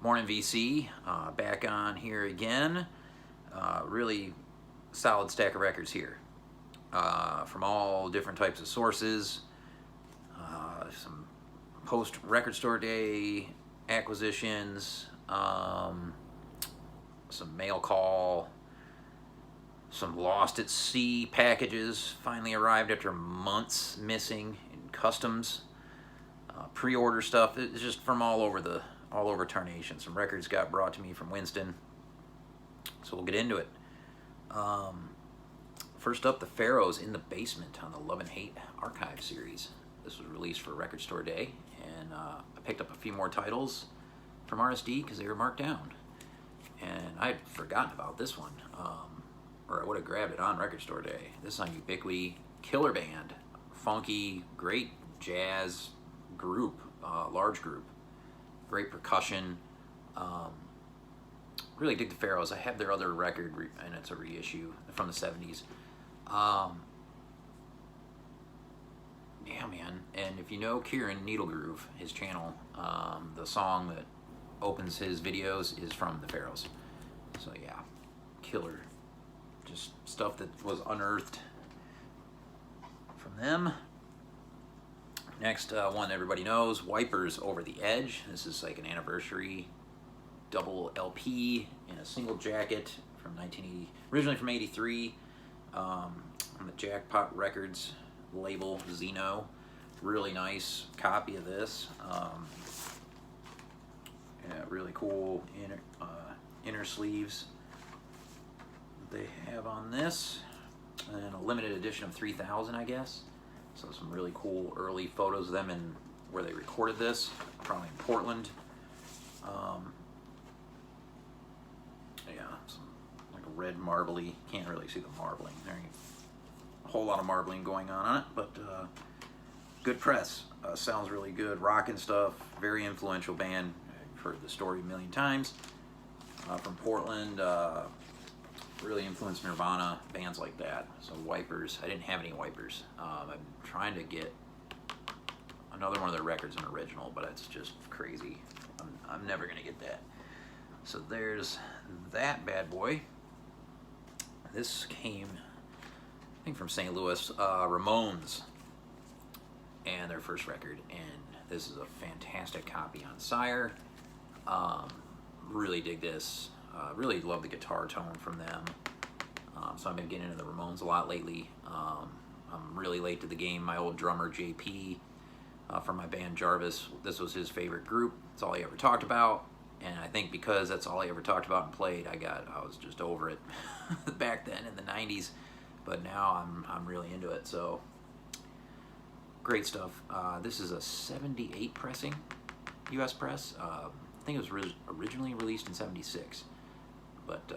Morning VC, back on here again. Really solid stack of records here from all different types of sources. Some post record store day acquisitions, some mail call, some lost at sea packages finally arrived after months missing in customs. Pre-order stuff. It's just from all over Tarnation. Some records got brought to me from Winston, so we'll get into it. First up, the Pharaohs in the Basement on the Love and Hate Archive series. This was released for Record Store Day, and I picked up a few more titles from RSD because they were marked down, and I'd forgotten about this one, or I would have grabbed it on Record Store Day. This is on Ubiquity. Killer band, funky, great jazz group, large group, great percussion. Really dig the Pharaohs. I have their other record, and it's a reissue from the 70s. Yeah, man. And if you know Kieran Needlegroove, his channel, the song that opens his videos is from the Pharaohs. So yeah, killer. Just stuff that was unearthed from them. Next one everybody knows, Wipers Over the Edge. This is like an anniversary double LP in a single jacket from 1980, originally from 83, on the Jackpot Records label, Zeno. Really nice copy of this. Yeah, really cool inner sleeves they have on this, and a limited edition of 3,000, I guess. So some really cool early photos of them and where they recorded this, probably in Portland. Yeah, some like a red marbly. Can't really see the marbling. There ain't a whole lot of marbling going on it, but good press. Sounds really good. Rockin' stuff. Very influential band. I've heard the story a million times. From Portland. Really influenced Nirvana, bands like that. So Wipers, I didn't have any Wipers. I'm trying to get another one of their records, an original, but it's just crazy. I'm never gonna get that. So there's that bad boy. This came, I think, from St. Louis, Ramones, and their first record, and this is a fantastic copy on Sire. Really dig this. Really love the guitar tone from them. So I've been getting into the Ramones a lot lately. I'm really late to the game. My old drummer, JP, from my band Jarvis, this was his favorite group. It's all he ever talked about. And I think because that's all he ever talked about and played, I was just over it back then in the 90s. But now I'm really into it. So great stuff. This is a 78 pressing, US press. I think it was originally released in 76. But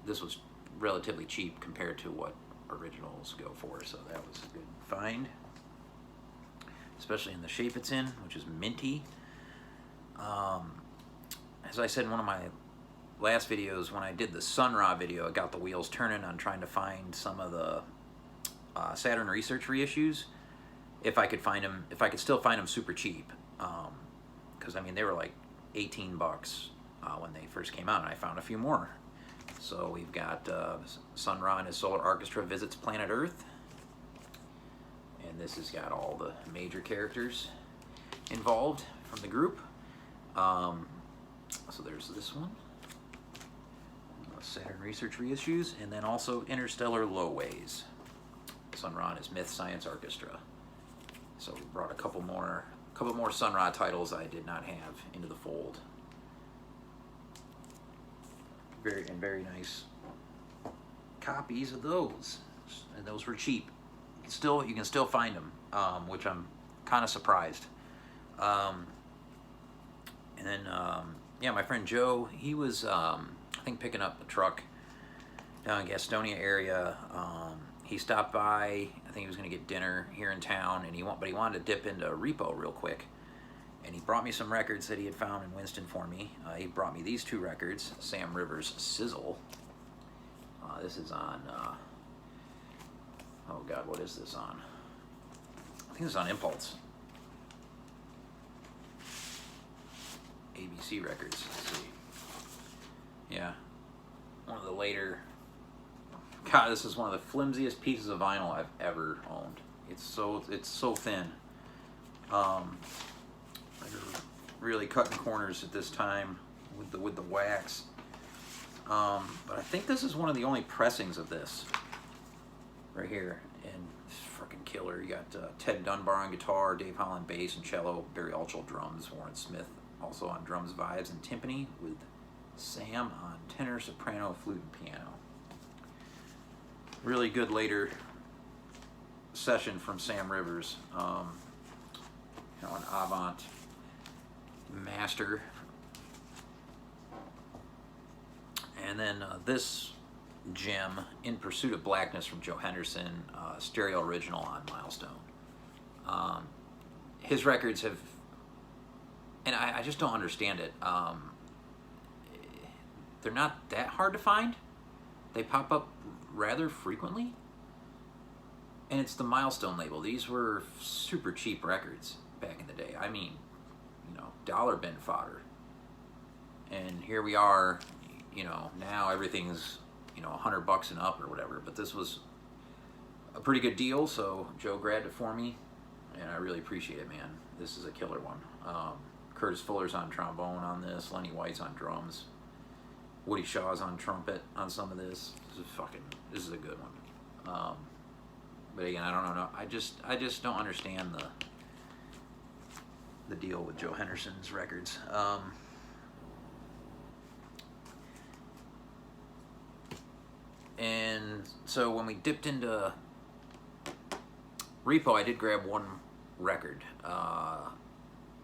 this was relatively cheap compared to what originals go for, so that was a good find, especially in the shape it's in, which is minty. As I said in one of my last videos, when I did the Sun Ra video, I got the wheels turning on trying to find some of the Saturn Research reissues, if I could still find them super cheap, because I mean they were like 18 bucks when they first came out, and I found a few more. So we've got Sun Ra and his Solar Orchestra visits planet Earth, and this has got all the major characters involved from the group. So there's this one, Saturn Research reissues, and then also Interstellar Lowways, Sun Ra and his Myth Science Orchestra. So we brought a couple more Sun Ra titles I did not have into the fold. Very nice copies of those, and those were cheap. You can still find them, which I'm kind of surprised. And then yeah, my friend Joe, he was I think picking up a truck down in Gastonia area. He stopped by. I think he was going to get dinner here in town, and but he wanted to dip into Repo real quick. And he brought me some records that he had found in Winston for me. He brought me these two records, Sam Rivers' Sizzle. This is on, oh God, what is this on? I think it's on Impulse. ABC records. Let's see. Yeah, one of the later. God, this is one of the flimsiest pieces of vinyl I've ever owned. It's so thin. They're really cutting corners at this time with the wax. But I think this is one of the only pressings of this right here, and it's freaking killer. You got Ted Dunbar on guitar, Dave Holland bass and cello, Barry Altschul drums, Warren Smith also on drums, vibes, and timpani, with Sam on tenor, soprano, flute, and piano. Really good later session from Sam Rivers. You know, an avant master. And then this gem, In Pursuit of Blackness from Joe Henderson, stereo original on Milestone. His records have, and I just don't understand it. They're not that hard to find. They pop up rather frequently. And it's the Milestone label. These were super cheap records back in the day. I mean, you know, dollar bin fodder. And here we are, you know, now everything's, you know, $100 and up or whatever. But this was a pretty good deal, so Joe grabbed it for me, and I really appreciate it, man. This is a killer one. Curtis Fuller's on trombone on this. Lenny White's on drums. Woody Shaw's on trumpet on some of this. This is a good one. But again, I don't know. I just don't understand the deal with Joe Henderson's records. And so when we dipped into Repo, I did grab one record,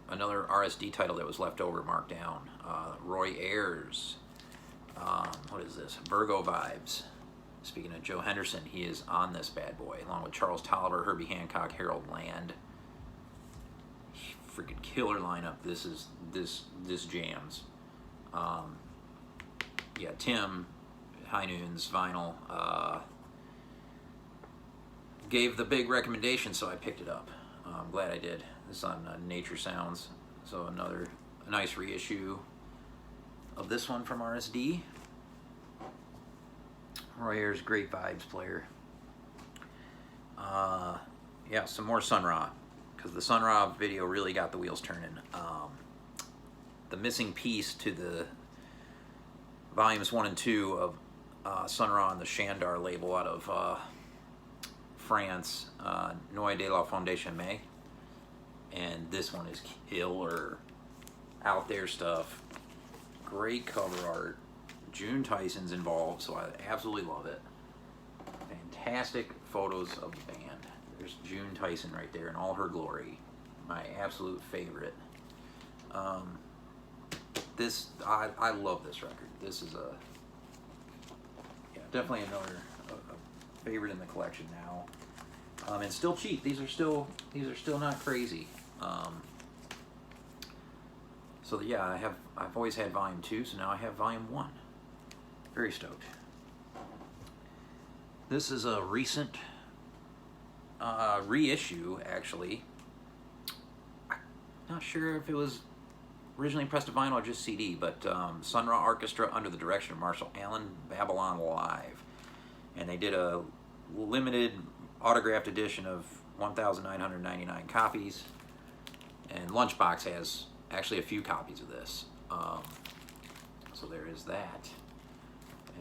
another RSD title that was left over, marked down. Roy Ayers. What is this? Virgo Vibes. Speaking of Joe Henderson, he is on this bad boy, along with Charles Tolliver, Herbie Hancock, Harold Land. Freaking killer lineup. This jams. Yeah, Tim, High Noon's vinyl, gave the big recommendation, so I picked it up. I'm glad I did. This is on Nature Sounds, so a nice reissue of this one from RSD. Roy Ayers, great vibes player. Yeah, some more Sun Ra, because the Sun Ra video really got the wheels turning. The missing piece to the volumes 1 and 2 of Sun Ra on the Shandar label out of France, Noy de la Fondation May. And this one is killer. Out there stuff. Great cover art. June Tyson's involved, so I absolutely love it. Fantastic photos of the band. There's June Tyson right there in all her glory. My absolute favorite. I love this record. This is definitely another a favorite in the collection now. And still cheap. These are still not crazy. So yeah, I've always had volume 2, so now I have volume 1. Very stoked. This is a recent reissue, actually. I'm not sure if it was originally pressed to vinyl or just CD, but Sun Ra Orchestra under the direction of Marshall Allen, Babylon Live. And they did a limited autographed edition of 1,999 copies. And Lunchbox has actually a few copies of this. So there is that.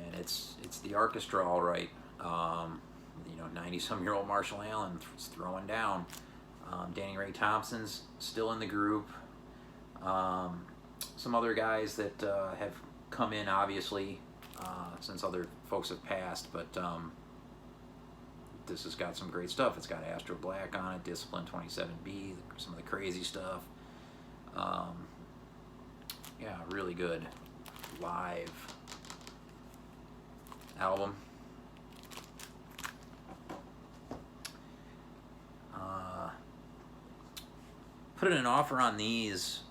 And it's the orchestra, all right. You know, 90-some-year-old Marshall Allen throwing down. Danny Ray Thompson's still in the group. Some other guys that have come in, obviously, since other folks have passed, but this has got some great stuff. It's got Astro Black on it, Discipline 27B, some of the crazy stuff. Yeah, really good live album. Put in an offer on these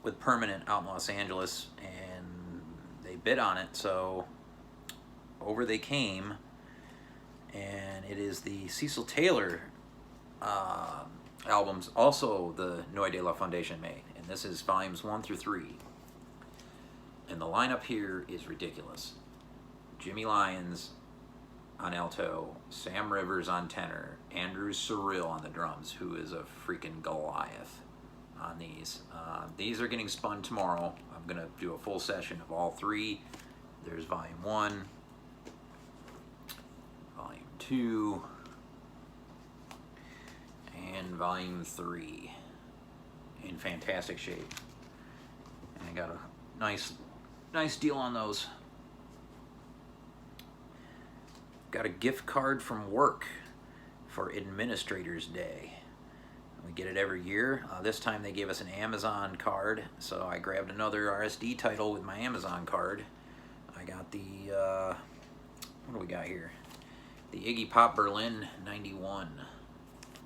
with Permanent out in Los Angeles, and they bid on it, so over they came. And it is the Cecil Taylor albums, also the Noy de la Fondation May, and this is volumes 1 through 3. And the lineup here is ridiculous. Jimmy Lyons on alto, Sam Rivers on tenor, Andrew Cyril on the drums, who is a freaking Goliath on these. These are getting spun tomorrow. I'm going to do a full session of all 3. There's volume 1, volume 2, and volume 3 in fantastic shape. And I got a nice deal on those. Got a gift card from work for Administrators Day. We get it every year. This time they gave us an Amazon card, so I grabbed another RSD title with my Amazon card. I got the, what do we got here? The Iggy Pop Berlin 91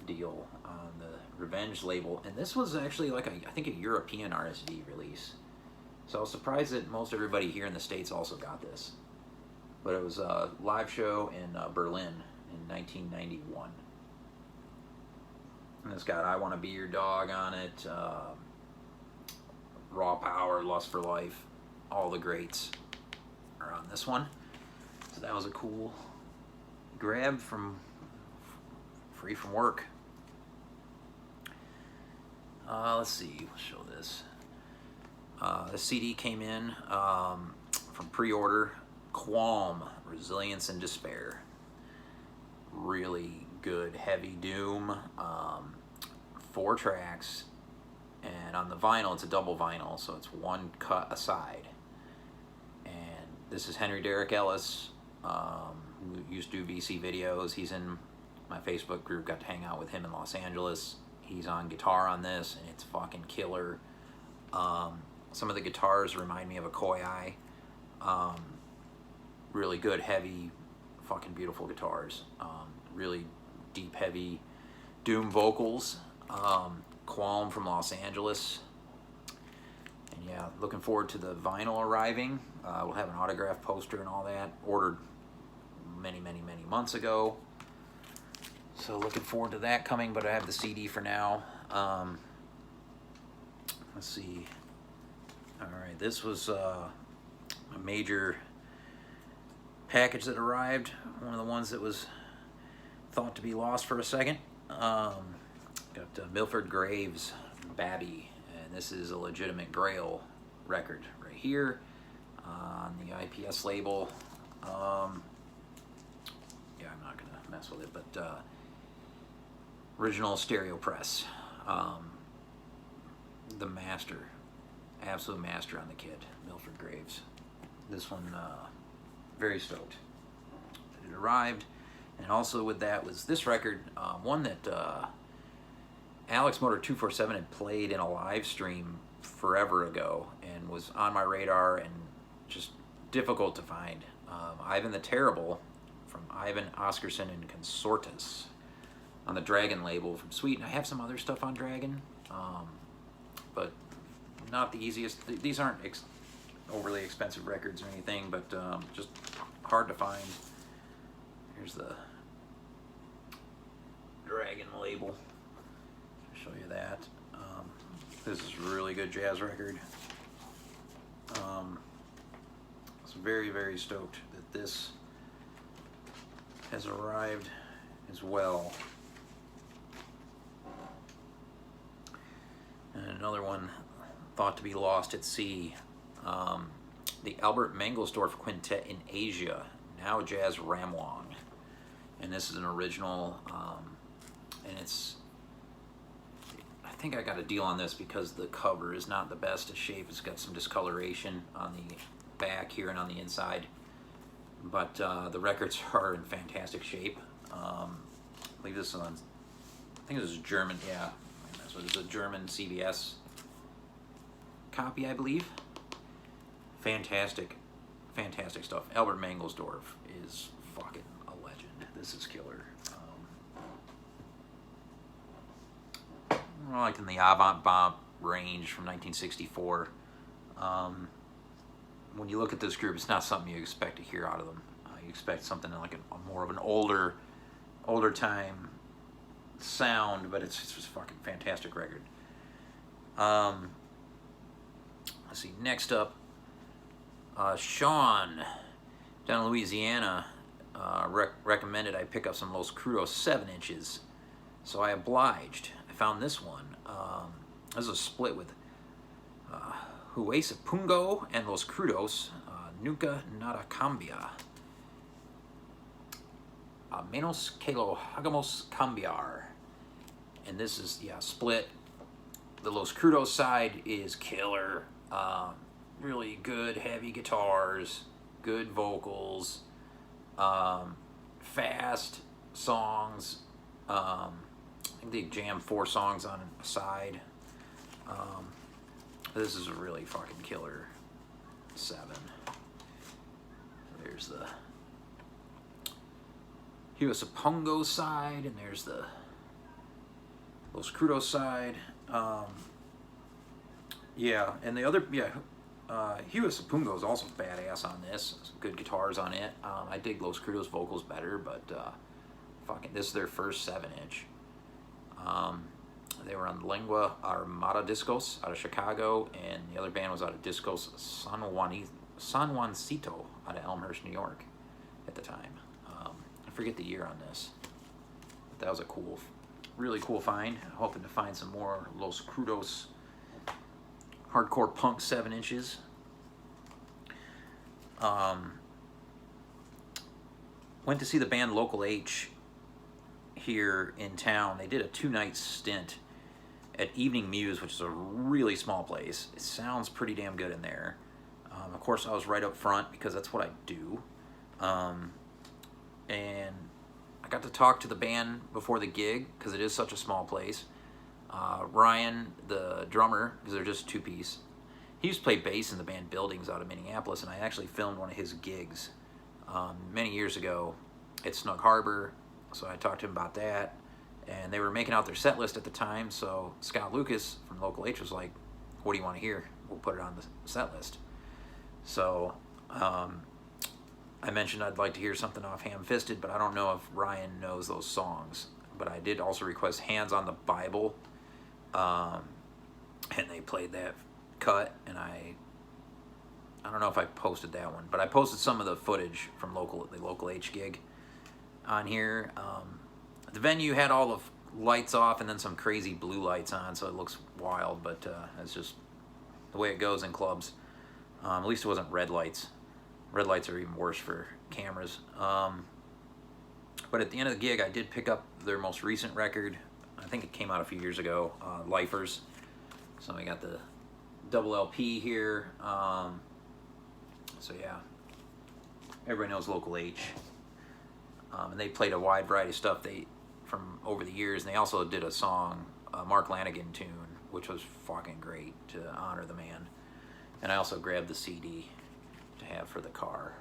deal on the Revenge label. And this was actually like, I think, a European RSD release. So I was surprised that most everybody here in the States also got this. But it was a live show in Berlin in 1991. And it's got I Want to Be Your Dog on it, Raw Power, Lust for Life, all the greats are on this one. So that was a cool grab from free from work. Let's see, we'll show this. The CD came in from pre-order. Qualm, Resilience and Despair. Really good heavy doom. 4 tracks, and on the vinyl it's a double vinyl, so it's 1 cut aside. And this is Henry Derrick Ellis, who used to do VC videos. He's in my Facebook group, got to hang out with him in Los Angeles. He's on guitar on this, and it's fucking killer. Some of the guitars remind me of a Koi Eye. Really good, heavy, fucking beautiful guitars. Really deep, heavy doom vocals. Qualm from Los Angeles. And yeah, looking forward to the vinyl arriving. We'll have an autograph poster and all that. Ordered many months ago. So looking forward to that coming, but I have the CD for now. Let's see. Alright, this was a major package that arrived. One of the ones that was thought to be lost for a second. Got Milton Graves, Babby, and this is a legitimate Grail record right here on the IPS label. Yeah, I'm not gonna mess with it, but original stereo press. The master, absolute master on the kid, Milton Graves. This one, very stoked that it arrived. And also with that was this record, one that Alex Motor 247 had played in a live stream forever ago and was on my radar and just difficult to find. Ivan the Terrible from Ivan Oscarsson and Consortus on the Dragon label from Sweden. I have some other stuff on Dragon, but not the easiest. These aren't overly expensive records or anything, but just hard to find. Here's the Dragon label. Show you that. This is a really good jazz record. I was very stoked that this has arrived as well. And another one thought to be lost at sea. The Albert Manglesdorf Quintet in Asia, now Jazz Ramwong. And this is an original, and it's, I think I got a deal on this because the cover is not the best of shape. It's got some discoloration on the back here and on the inside. But the records are in fantastic shape. I believe this is on, I think this is German, yeah. So it's a German CBS copy, I believe. Fantastic stuff. Albert Manglesdorf is fucking a legend. This is killer. Like in the avant-bop range from 1964. When you look at this group, it's not something you expect to hear out of them. You expect something like a more of an older time sound, but it's just fucking fantastic record. Let's see, next up, Sean down in Louisiana recommended I pick up some Los Crudos 7 inches, so I obliged. I found this one. This is a split with Huesapungo and Los Crudos, Nunca Nada Cambia. Menos que lo hagamos cambiar. And this is, yeah, split. The Los Crudos side is killer. Really good heavy guitars, good vocals, fast songs. I think they jammed 4 songs on a side. This is a really fucking killer 7. There's the Huesapungo side, and there's the Los Crudos side. Yeah, and the other, Huesapungo is also badass on this. Some good guitars on it. I dig Los Crudos vocals better, but fucking, this is their first 7-inch. They were on Lengua Armada Discos out of Chicago, and the other band was out of Discos San Juancito out of Elmhurst, New York at the time. I forget the year on this, but that was a cool, really cool find. Hoping to find some more Los Crudos hardcore punk 7 inches. Went to see the band Local H here in town. They did a 2-night stint at Evening Muse, which is a really small place. It sounds pretty damn good in there. Of course, I was right up front because that's what I do. And I got to talk to the band before the gig because it is such a small place. Ryan, the drummer, because they're just 2-piece, he used to play bass in the band Buildings out of Minneapolis, and I actually filmed one of his gigs many years ago at Snug Harbor, so I talked to him about that. And they were making out their set list at the time, so Scott Lucas from Local H was like, what do you want to hear? We'll put it on the set list. So I mentioned I'd like to hear something off Ham Fisted, but I don't know if Ryan knows those songs. But I did also request Hands on the Bible, and they played that cut, and I don't know if I posted that one, but I posted some of the footage from the Local H gig on here. The venue had all the lights off and then some crazy blue lights on, so it looks wild, but it's just the way it goes in clubs. At least it wasn't red lights. Red lights are even worse for cameras. But at the end of the gig, I did pick up their most recent record. I think it came out a few years ago, Lifers. So I got the double LP here. So yeah, everybody knows Local H. And they played a wide variety of stuff from over the years, and they also did a song, a Mark Lanigan tune, which was fucking great to honor the man. And I also grabbed the CD to have for the car.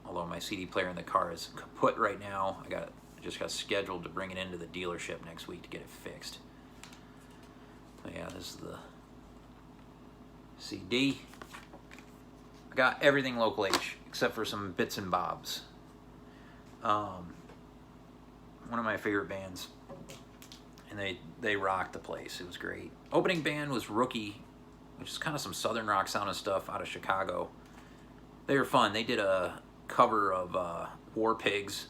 Although my CD player in the car is kaput right now, I just got scheduled to bring it into the dealership next week to get it fixed. But yeah, this is the CD. I got everything Local H except for some bits and bobs. One of my favorite bands, and they rocked the place. It was great. Opening band was Rookie, which is kind of some southern rock sounding stuff out of Chicago. They were fun. They did a cover of War Pigs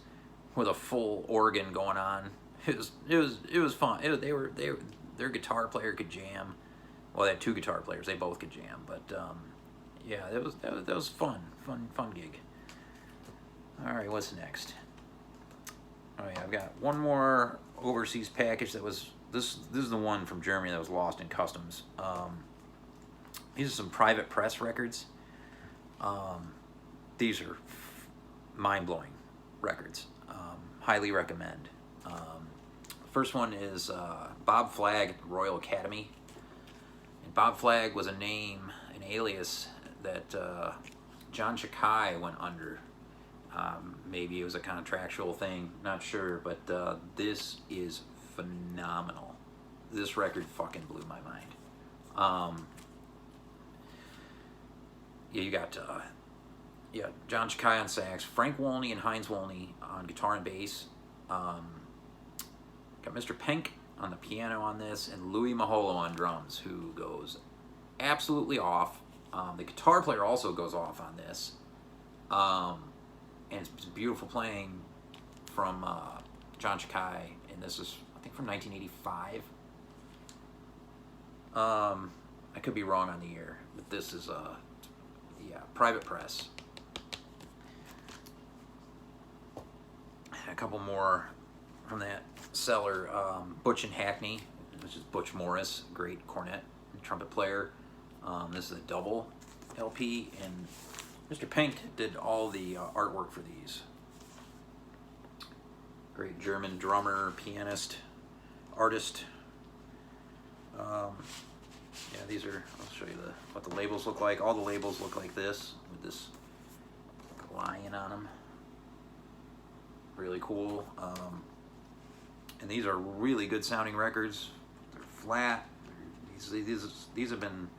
with a full organ going on. It was fun. Their guitar player could jam. Well, they had 2 guitar players. They both could jam. But yeah, that was fun gig. All right, what's next? Oh yeah, I've got one more overseas package that was this is the one from Germany that was lost in customs. These are some Private Press records. These are mind-blowing records. Highly recommend. First one is Bob Flagg at the Royal Academy. And Bob Flagg was a name, an alias that John Chakai went under. Maybe it was a contractual thing, not sure, but this is phenomenal. This record fucking blew my mind. Yeah, you got John Chakai on sax, Frank Wolney and Heinz Wolney on guitar and bass. Got Mr. Penk on the piano on this, and Louis Maholo on drums, who goes absolutely off. The guitar player also goes off on this. And it's beautiful playing from John Chakai, and this is, I think, from 1985. I could be wrong on the year, but this is private press. A couple more from that cellar. Butch and Hackney, which is Butch Morris, great cornet and trumpet player. This is a double LP, and Mr. Pink did all the artwork for these. Great German drummer, pianist, artist. Yeah, these are, I'll show you what the labels look like. All the labels look like this, with this lion on them. Really cool. And these are really good sounding records. They're flat. These have been,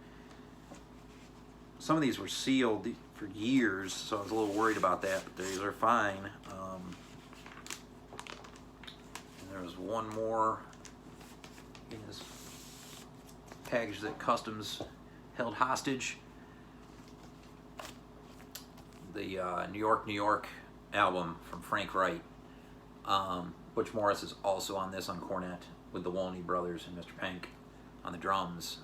some of these were sealed for years, so I was a little worried about that, but these are fine. And there was one more in this package that Customs held hostage. The New York album from Frank Wright. Butch Morris is also on this on cornet with the Wolney brothers and Mr. Pink on the drums.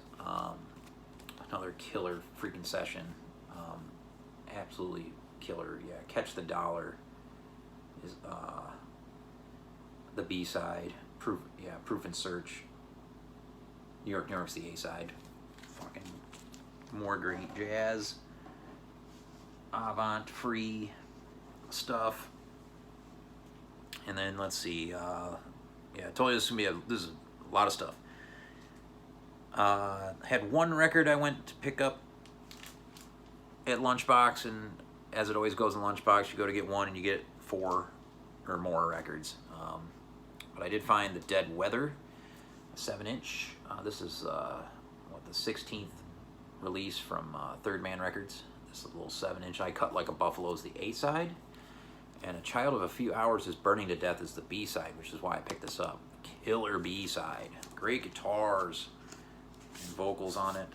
Another killer freaking session. Absolutely killer. Yeah, Catch the Dollar is the B-side. Proof and Search. New York's the A-side. Fucking more great jazz, avant, free stuff. And then let's see. I told you this is a lot of stuff. Had one record I went to pick up at Lunchbox, and as it always goes in Lunchbox, you go to get one and you get 4 or more records. But I did find the Dead Weather, a 7-inch. This is the 16th release from Third Man Records. This is a little 7-inch. I Cut Like a Buffalo is the A-side, and A Child of a Few Hours is Burning to Death is the B-side, which is why I picked this up. Killer B-side. Great guitars and vocals on it.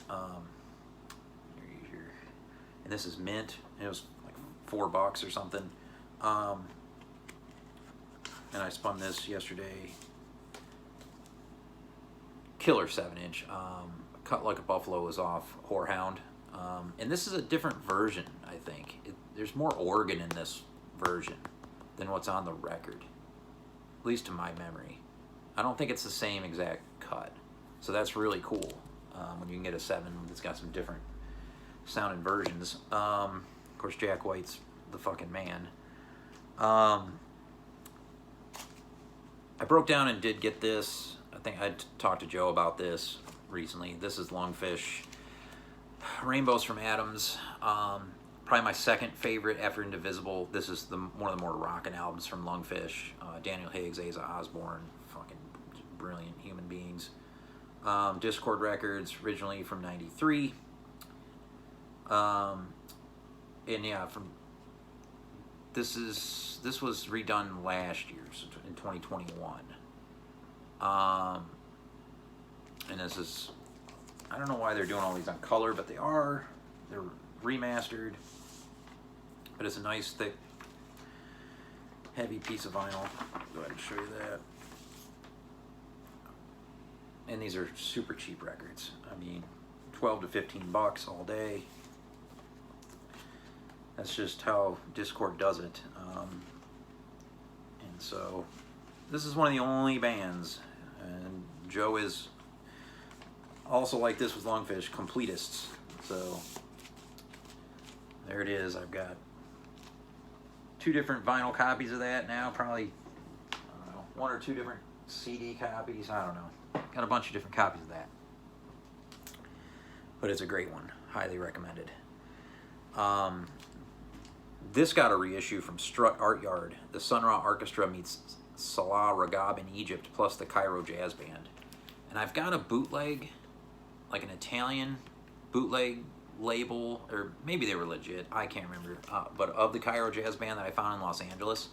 And this is mint. It was like $4 or something. And I spun this yesterday. Killer 7-inch. Cut Like a Buffalo is off Whorehound. And this is a different version, I think. There's more organ in this version than what's on the record, at least to my memory. I don't think it's the same exact cut. So that's really cool when you can get a 7 that's got some different sounding versions. Of course, Jack White's the fucking man. I broke down and did get this. I think I talked to Joe about this recently. This is Lungfish. Rainbows from Adams. Probably my second favorite after Indivisible. This is one of the more rockin' albums from Lungfish. Daniel Higgs, Asa Osborne, fucking brilliant human beings. Discord Records, originally from '93. And yeah, this was redone last year, so in 2021. And this is, I don't know why they're doing all these on color, but they are. They're remastered. But it's a nice, thick, heavy piece of vinyl. Go ahead and show you that. And these are super cheap records. I mean, 12 to 15 bucks all day. That's just how Discord does it. And so, this is one of the only bands, and Joe is also like this with Lungfish, completists. So, there it is. I've got 2 different vinyl copies of that now, probably, I don't know, 1 or 2 different CD copies, I don't know. Got a bunch of different copies of that. But it's a great one. Highly recommended. This got a reissue from Strut Art Yard. The Sun Ra Orchestra meets Salah Ragab in Egypt, plus the Cairo Jazz Band. And I've got a bootleg, like an Italian bootleg label, or maybe they were legit, I can't remember, but of the Cairo Jazz Band that I found in Los Angeles.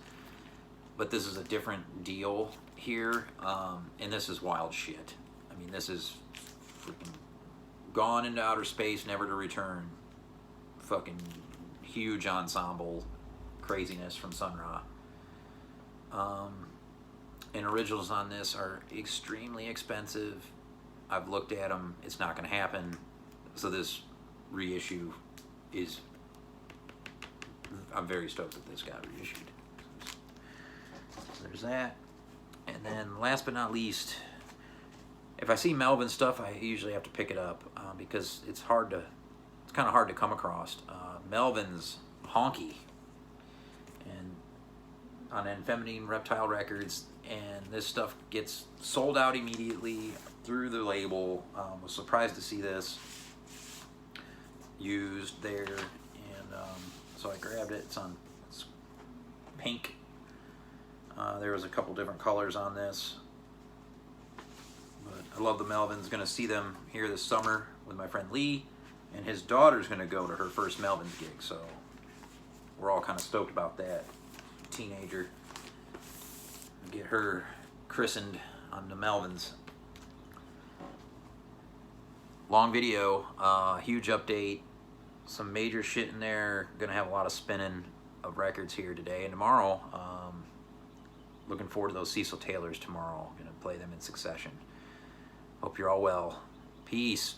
But this is a different deal here, and this is wild shit. I mean, this is freaking Gone into outer space, never to return. Fucking huge ensemble craziness from Sun Ra. And originals on this are extremely expensive. I've looked at them. It's not going to happen. So this reissue is... I'm very stoked that this got reissued. So there's that. And then last but not least, if I see Melvin stuff, I usually have to pick it up because it's kind of hard to come across. Melvins Honky, and on Infeminine Reptile Records, and this stuff gets sold out immediately through the label. Was surprised to see this used there, and so I grabbed it. It's pink. There was a couple different colors on this, but I love the Melvins. Going to see them here this summer with my friend Lee, and his daughter's going to go to her first Melvins gig, so we're all kind of stoked about that. Teenager, get her christened on the Melvins. Long video, huge update, some major shit in there. Gonna have a lot of spinning of records here today and tomorrow. Looking forward to those Cecil Taylors tomorrow. Gonna play them in succession. Hope you're all well. Peace.